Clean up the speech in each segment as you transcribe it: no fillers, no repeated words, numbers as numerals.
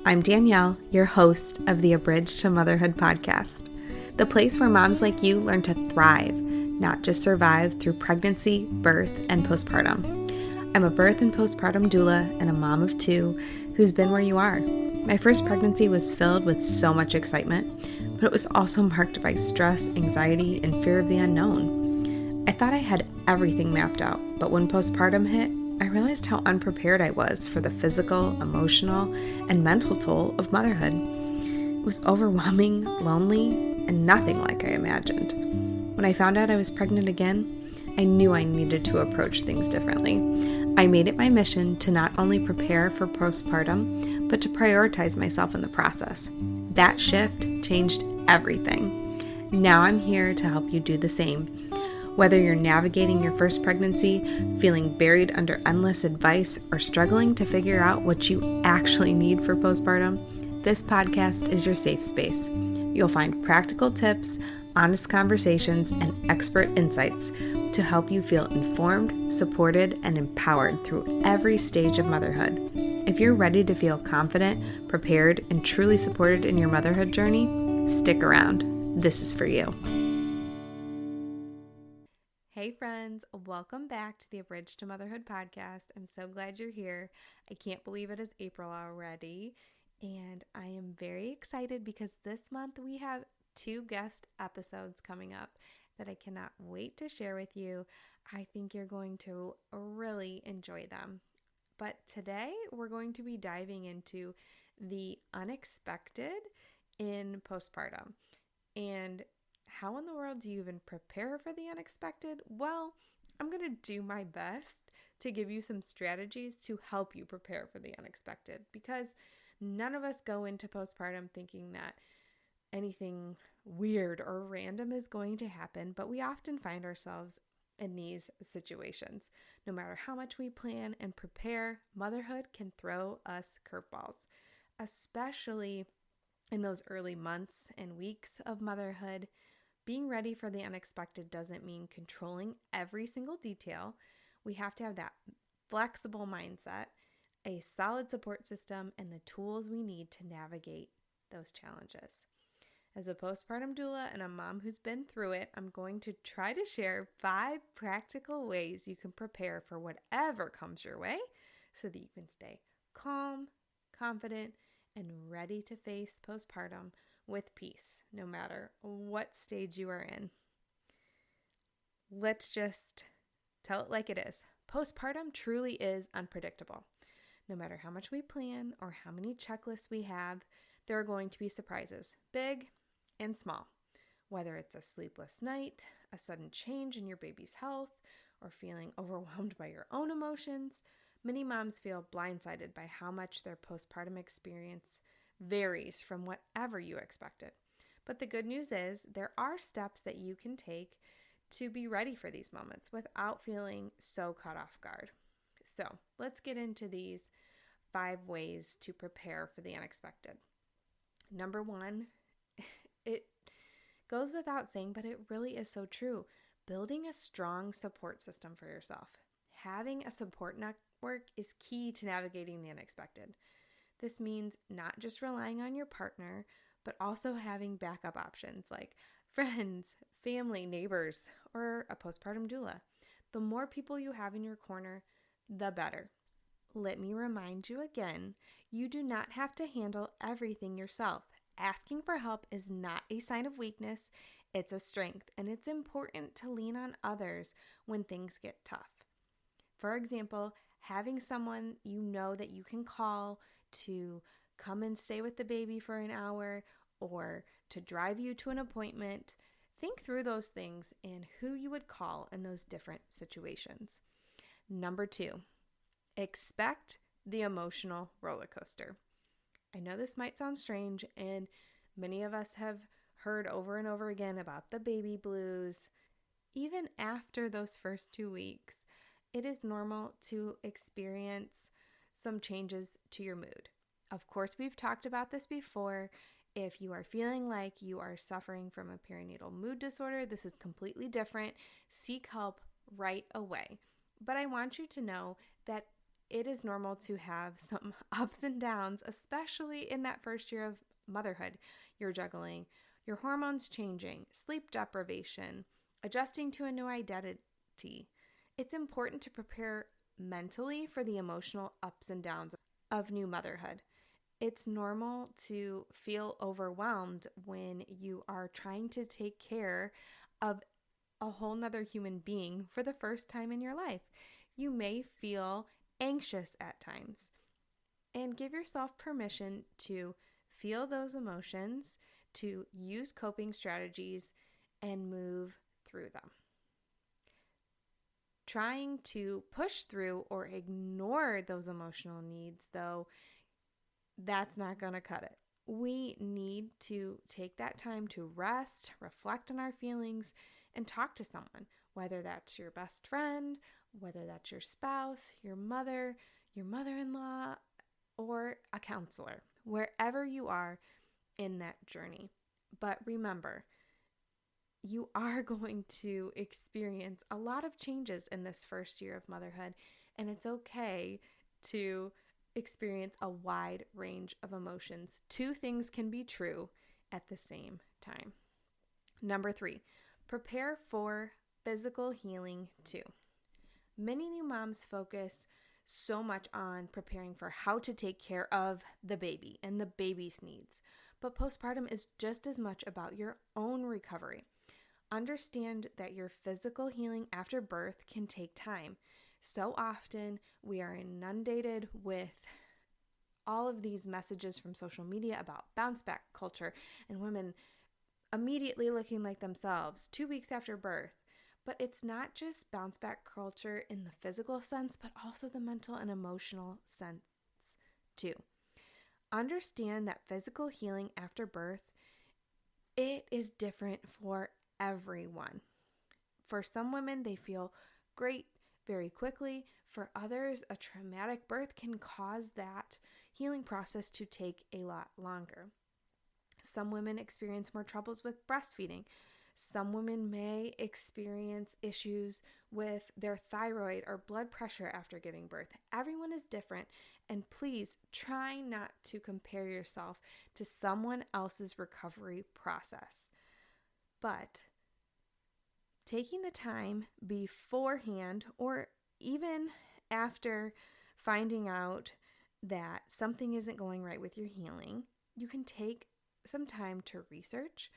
I'm Danielle, your host of the Abridged to Motherhood podcast, the place where moms like you learn to thrive, not just survive through pregnancy, birth, and postpartum. I'm a birth and postpartum doula and a mom of two who's been where you are. My first pregnancy was filled with so much excitement, but it was also marked by stress, anxiety, and fear of the unknown. I thought I had everything mapped out, but when postpartum hit, I realized how unprepared I was for the physical, emotional, and mental toll of motherhood. It was overwhelming, lonely, and nothing like I imagined. When I found out I was pregnant again, I knew I needed to approach things differently. I made it my mission to not only prepare for postpartum, but to prioritize myself in the process. That shift changed everything. Now I'm here to help you do the same. Whether you're navigating your first pregnancy, feeling buried under endless advice, or struggling to figure out what you actually need for postpartum, this podcast is your safe space. You'll find practical tips, honest conversations, and expert insights to help you feel informed, supported, and empowered through every stage of motherhood. If you're ready to feel confident, prepared, and truly supported in your motherhood journey, stick around. This is for you. Hey friends, welcome back to the Abridged to Motherhood podcast. I'm so glad you're here. I can't believe it is April already, and I am very excited because this month we have 2 guest episodes coming up that I cannot wait to share with you. I think you're going to really enjoy them. But today we're going to be diving into the unexpected in postpartum. And how in the world do you even prepare for the unexpected? Well, I'm going to do my best to give you some strategies to help you prepare for the unexpected, because none of us go into postpartum thinking that anything weird or random is going to happen, but we often find ourselves in these situations. No matter how much we plan and prepare, motherhood can throw us curveballs, especially in those early months and weeks of motherhood. Being ready for the unexpected doesn't mean controlling every single detail. We have to have that flexible mindset, a solid support system, and the tools we need to navigate those challenges. As a postpartum doula and a mom who's been through it, I'm going to try to share 5 practical ways you can prepare for whatever comes your way so that you can stay calm, confident, and ready to face postpartum with peace, no matter what stage you are in. Let's just tell it like it is. Postpartum truly is unpredictable. No matter how much we plan or how many checklists we have, there are going to be surprises, big and small. Whether it's a sleepless night, a sudden change in your baby's health, or feeling overwhelmed by your own emotions, many moms feel blindsided by how much their postpartum experience varies from whatever you expected. But the good news is there are steps that you can take to be ready for these moments without feeling so caught off guard. So let's get into these 5 ways to prepare for the unexpected. Number 1, it goes without saying, but it really is so true. Building a strong support system for yourself. Having a support network is key to navigating the unexpected. This means not just relying on your partner, but also having backup options like friends, family, neighbors, or a postpartum doula. The more people you have in your corner, the better. Let me remind you again, you do not have to handle everything yourself. Asking for help is not a sign of weakness, it's a strength, and it's important to lean on others when things get tough. For example, having someone you know that you can call to come and stay with the baby for an hour or to drive you to an appointment. Think through those things and who you would call in those different situations. Number 2, expect the emotional roller coaster. I know this might sound strange, and many of us have heard over and over again about the baby blues. Even after those first 2 weeks, it is normal to experience some changes to your mood. Of course, we've talked about this before. If you are feeling like you are suffering from a perinatal mood disorder, this is completely different. Seek help right away. But I want you to know that it is normal to have some ups and downs, especially in that first year of motherhood. You're juggling your hormones changing, sleep deprivation, adjusting to a new identity. It's important to prepare mentally for the emotional ups and downs of new motherhood. It's normal to feel overwhelmed when you are trying to take care of a whole nother human being for the first time in your life. You may feel anxious at times, and give yourself permission to feel those emotions, to use coping strategies, and move through them. Trying to push through or ignore those emotional needs, though, that's not going to cut it. We need to take that time to rest, reflect on our feelings, and talk to someone, whether that's your best friend, whether that's your spouse, your mother-in-law, or a counselor, wherever you are in that journey. But remember, you are going to experience a lot of changes in this first year of motherhood, and it's okay to experience a wide range of emotions. Two things can be true at the same time. Number 3, prepare for physical healing too. Many new moms focus so much on preparing for how to take care of the baby and the baby's needs, but postpartum is just as much about your own recovery. Understand that your physical healing after birth can take time. So often we are inundated with all of these messages from social media about bounce back culture and women immediately looking like themselves 2 weeks after birth. But it's not just bounce back culture in the physical sense, but also the mental and emotional sense too. Understand that physical healing after birth, it is different for everyone. For some women, they feel great very quickly. For others, a traumatic birth can cause that healing process to take a lot longer. Some women experience more troubles with breastfeeding. Some women may experience issues with their thyroid or blood pressure after giving birth. Everyone is different, and please try not to compare yourself to someone else's recovery process. But taking the time beforehand or even after finding out that something isn't going right with your healing, you can take some time to research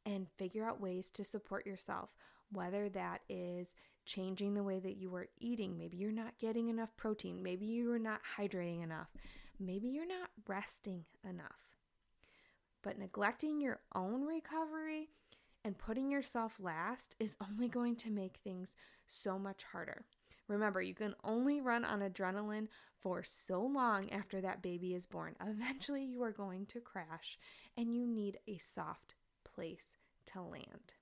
and figure out ways to support yourself, whether that is changing the way that you are eating. Maybe you're not getting enough protein. Maybe you're not hydrating enough. Maybe you're not resting enough. But neglecting your own recovery and putting yourself last is only going to make things so much harder. Remember, you can only run on adrenaline for so long after that baby is born. Eventually, you are going to crash, and you need a soft place to land.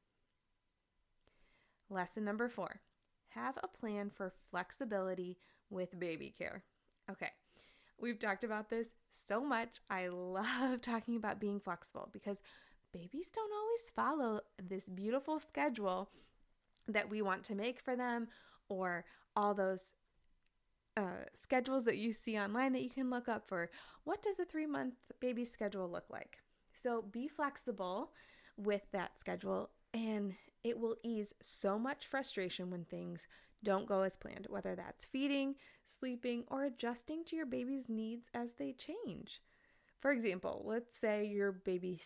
Lesson number 4, have a plan for flexibility with baby care. Okay, we've talked about this so much. I love talking about being flexible because babies don't always follow this beautiful schedule that we want to make for them, or all those schedules that you see online that you can look up for what does a 3-month baby schedule look like. So be flexible with that schedule, and it will ease so much frustration when things don't go as planned, whether that's feeding, sleeping, or adjusting to your baby's needs as they change. For example, let's say your baby,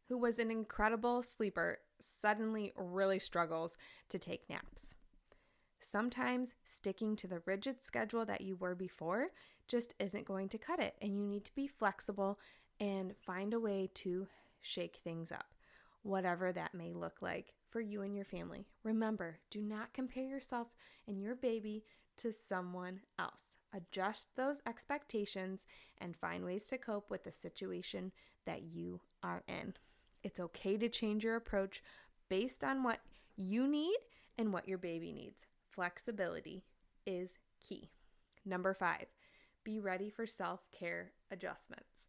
who was an incredible sleeper, suddenly really struggles to take naps. Sometimes sticking to the rigid schedule that you were before just isn't going to cut it, and you need to be flexible and find a way to shake things up, whatever that may look like for you and your family. Remember, do not compare yourself and your baby to someone else. Adjust those expectations and find ways to cope with the situation that you are in. It's okay to change your approach based on what you need and what your baby needs. Flexibility is key. Number 5, be ready for self-care adjustments.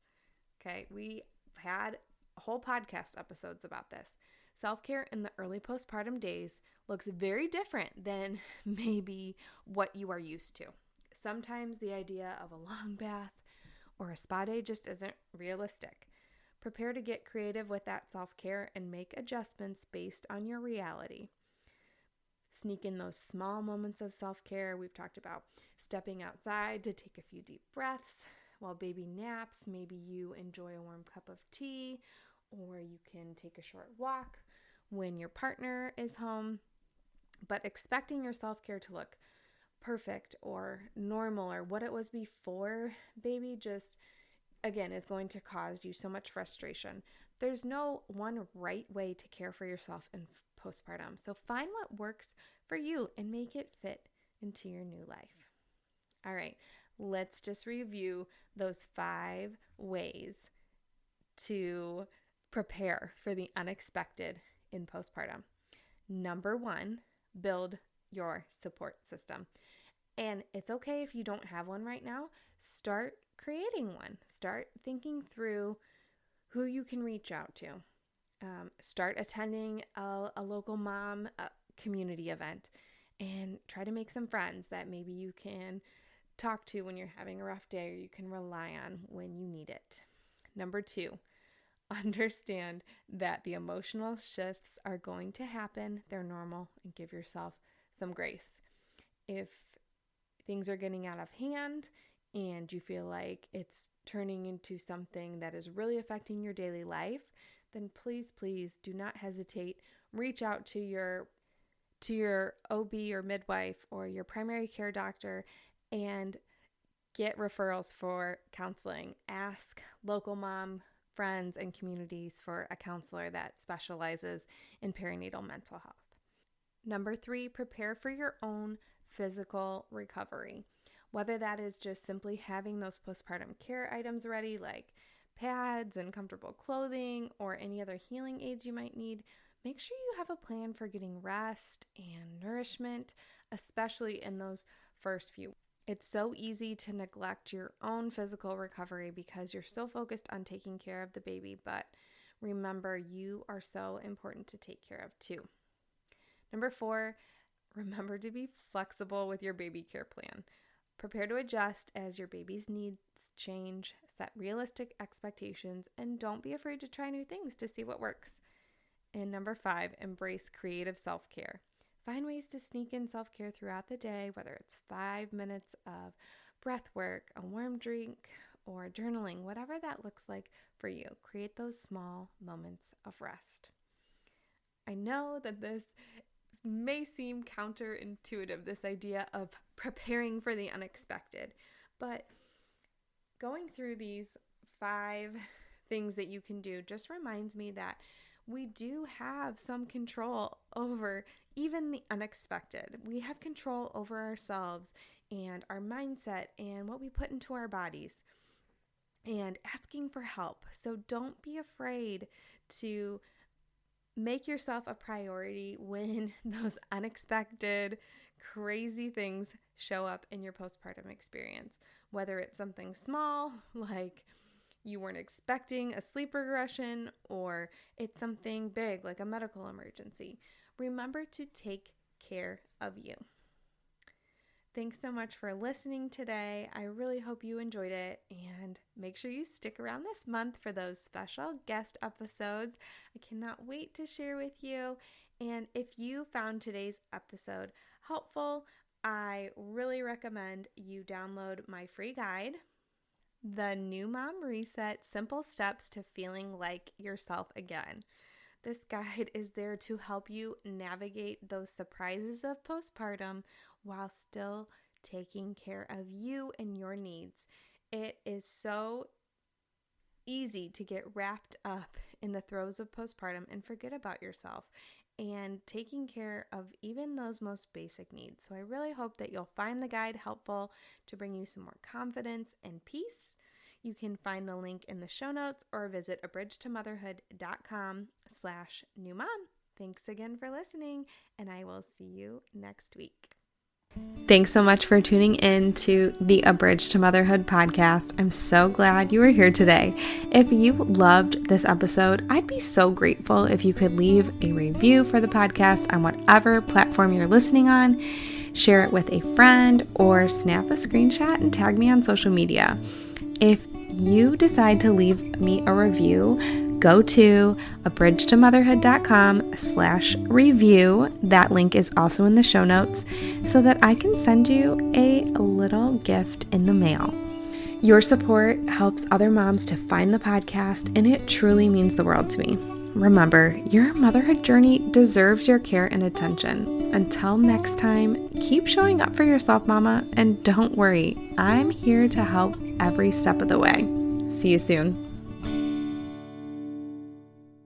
Okay, we had whole podcast episodes about this. Self-care in the early postpartum days looks very different than maybe what you are used to. Sometimes the idea of a long bath or a spa day just isn't realistic. Prepare to get creative with that self-care and make adjustments based on your reality. Sneak in those small moments of self-care. We've talked about stepping outside to take a few deep breaths while baby naps. Maybe you enjoy a warm cup of tea, or you can take a short walk when your partner is home. But expecting your self-care to look perfect or normal or what it was before baby just, again, is going to cause you so much frustration. There's no one right way to care for yourself in postpartum. So find what works for you and make it fit into your new life. All right, let's just review those 5 ways to prepare for the unexpected in postpartum. Number 1, build your support system. And it's okay if you don't have one right now. Start creating one. Start thinking through who you can reach out to. Start attending a local mom community event and try to make some friends that maybe you can talk to when you're having a rough day or you can rely on when you need it. Number 2, understand that the emotional shifts are going to happen. They're normal, and give yourself some grace. If things are getting out of hand and you feel like it's turning into something that is really affecting your daily life, then please do not hesitate. Reach out to your OB or midwife or your primary care doctor and get referrals for counseling. Ask local mom friends and communities for a counselor that specializes in perinatal mental health. Number 3, prepare for your own physical recovery. Whether that is just simply having those postpartum care items ready, like pads and comfortable clothing or any other healing aids you might need, make sure you have a plan for getting rest and nourishment, especially in those first few. It's so easy to neglect your own physical recovery because you're still focused on taking care of the baby, but remember, you are so important to take care of too. Number 4, remember to be flexible with your baby care plan. Prepare to adjust as your baby's needs change, set realistic expectations, and don't be afraid to try new things to see what works. And number 5, embrace creative self-care. Find ways to sneak in self-care throughout the day, whether it's 5 minutes of breath work, a warm drink, or journaling, whatever that looks like for you. Create those small moments of rest. I know that this may seem counterintuitive, this idea of preparing for the unexpected, but going through these 5 things that you can do just reminds me that we do have some control over even the unexpected. We have control over ourselves and our mindset and what we put into our bodies and asking for help. So don't be afraid to make yourself a priority when those unexpected, crazy things show up in your postpartum experience. Whether it's something small, like you weren't expecting a sleep regression, or it's something big, like a medical emergency. Remember to take care of you. Thanks so much for listening today. I really hope you enjoyed it, and make sure you stick around this month for those special guest episodes. I cannot wait to share with you. And if you found today's episode helpful, I really recommend you download my free guide, The New Mom Reset: Simple Steps to Feeling Like Yourself Again. This guide is there to help you navigate those surprises of postpartum while still taking care of you and your needs. It is so easy to get wrapped up in the throes of postpartum and forget about yourself and taking care of even those most basic needs. So I really hope that you'll find the guide helpful to bring you some more confidence and peace. You can find the link in the show notes or visit abridgetomotherhood.com/newmom. Thanks again for listening, and I will see you next week. Thanks so much for tuning in to the Abridged to Motherhood podcast. I'm so glad you were here today. If you loved this episode, I'd be so grateful if you could leave a review for the podcast on whatever platform you're listening on. share it with a friend, or snap a screenshot and tag me on social media. If you decide to leave me a review, go to abridgetomotherhood.com/review. That link is also in the show notes so that I can send you a little gift in the mail. Your support helps other moms to find the podcast, and it truly means the world to me. Remember, your motherhood journey deserves your care and attention. Until next time, keep showing up for yourself, mama, and don't worry, I'm here to help every step of the way. See you soon.